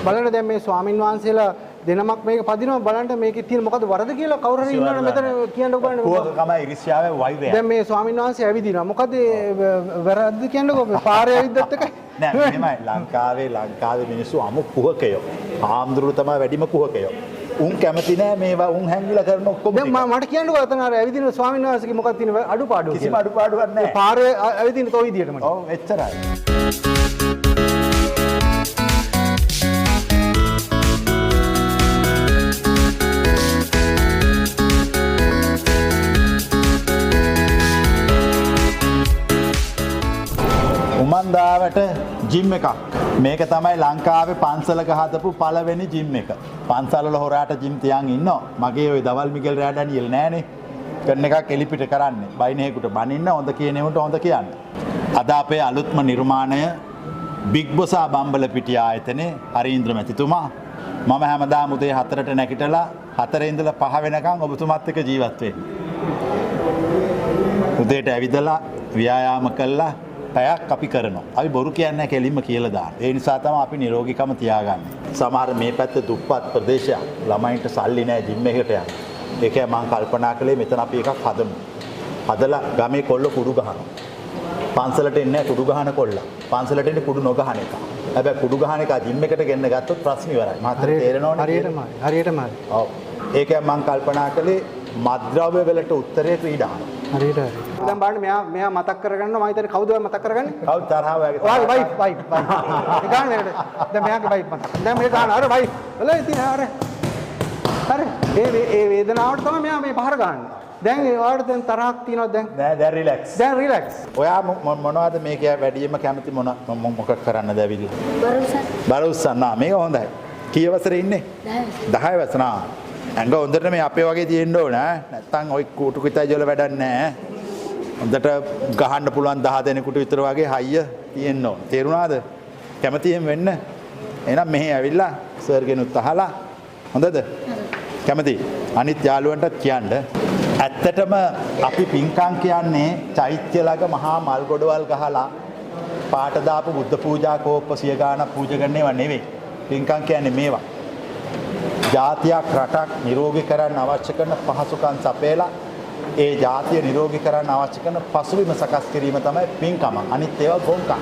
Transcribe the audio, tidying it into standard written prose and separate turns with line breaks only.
බලන්න දැන් මේ ස්වාමින් වහන්සේලා දෙනමක් මේක පදිනවා බලන්න මේකේ තියෙන මොකද වරද කියලා කවුරු හරි ඉන්නවනේ මෙතන කියන්නකෝ බලන්න.
කුහකකම ඉරිසියාවේ වෛරය.
දැන් මේ ස්වාමින් වහන්සේ ඇවිදිනවා. මොකද වැරද්ද කියන්නකෝ පාරේ ඇවිද්දත් එකයි.
නෑ මෙහෙමයි ලංකාවේ මිනිස්සු අමු කුහකයෝ. ආම්දුරු තමයි වැඩිම කුහකයෝ. උන් කැමති නෑ මේවා උන් හැංගිලා කරන ඔක්කොම. දැන්
මට කියන්නකෝ අතන අර ඇවිදින ස්වාමින් වහන්සේගේ මොකක්ද තියෙන අඩුපාඩුව
කිසිම අඩුපාඩුවක් නෑ.
පාරේ ඇවිදින තෝ විදියට මට.
ඔව් එච්චරයි. උමන්දාවට ජිම් එකක්. මේක තමයි ලංකාවේ පන්සලක හදපු පළවෙනි ජිම් එක. පන්සල් වල හොරාට ජිම් තියන් ඉන්නවා. මගේ ওই දවල් මිගෙල් රෑඩනියල් නෑනේ. කරන එකක් එලිපිට කරන්නේ. බයිනේකට බනින්න හොඳ කියනෙවට හොඳ කියන්න. අද අපේ අලුත්ම නිර්මාණය බිග් බොසා බම්බලපිටිය ආයතනයේ හරීන්ද්‍ර මැතිතුමා මම හැමදාම උදේ 4ට නැගිටලා 4 ඉඳලා 5 වෙනකන් ඔබතුමාත් එක්ක ජීවත් වෙන්නේ. උදේට ඇවිදලා ව්‍යායාම කළා පැයක් අපි කරනවා. අපි බොරු කියන්නේ කෙලින්ම කියලා දාන. ඒ නිසා තමයි අපි නිරෝගීකම තියාගන්නේ. සමහර මේ පැත්තේ දුප්පත් ප්‍රදේශයක් ළමයින්ට සල්ලි නැහැ ජිම් එකට යන්න. ඒකයි මම කල්පනා කළේ මෙතන අපි එකක් හදමු. හදලා ගමේ කොල්ල කුඩු ගහනවා. පන්සලට එන්නේ කුඩු ගහන කොල්ල. පන්සලට එන්නේ කුඩු නොගහන එක. හැබැයි කුඩු ගහන එක ජිම් එකට ගෙන්න ගත්තොත් ප්‍රශ්න ඉවරයි. මහත්තයා තේරෙනවනේ. හරියටම. ඔව්. ඒකයි මම කල්පනා කළේ මත්ද්‍රව්‍ය වලට උත්තරේ ක්‍රීඩා. හරියට. දැන් බලන්න මෙයා මතක් කරගන්නවා මම හිතන්නේ කවුද මතක් කරගන්නේ? කවුද තරහව වගේ. වයිෆ්. ඒ ගානේ දැන් මෙයාගේ වයිෆ් මතක්. දැන් මේ ගාන අර වයිෆ්. වල ඉතින් අර ඒ වේදනාවට තමයි මෙයා මේ පහර ගන්නේ. දැන් ඒ වලට දැන් තරහක් තියෙනවද දැන්? නෑ දැන් රිලැක්ස්. දැන් රිලැක්ස්. ඔයා මොනවද මේක වැඩියෙන්ම කැමති මොකක් කරන්නද ඇවිල්ලා? බරුස්සන්. මේක හොඳයි. කී වසරේ ඉන්නේ? 10 වසර. ඇඟ හොඳට මේ අපේ වගේ තියෙන්න ඕන නැත්තම් ওই කුටු කිතයි වල වැඩක් නැහැ. හොඳට ගහන්න පුළුවන් 10 දෙනෙකුට විතර වගේ හයිය තියෙන්න ඕන. තේරුණාද? කැමති එහෙම වෙන්න. එහෙනම් මෙහෙ ඇවිල්ලා සර්ගෙනුත් අහලා හොඳද? කැමති? අනිත් යාළුවන්ටත් කියන්න. ඇත්තටම අපි පින්කම් කියන්නේ චෛත්‍ය ළඟ මහා මල් ගොඩවල් ගහලා පාට දාපු බුද්ධ පූජා කෝප්ප සිය ගානක් පූජා කරන ඒවා නෙවෙයි. පින්කම් කියන්නේ මේවා. ජාතියක් රටක් නිරෝගී කරන්න අවශ්‍ය කරන පහසුකම් සපයලා ඒ ජාතිය නිරෝගී කරන්න අවශ්‍ය කරන පසුබිම සකස් කිරීම තමයි පින්කම. අනිත් ඒවා ගොංකම්.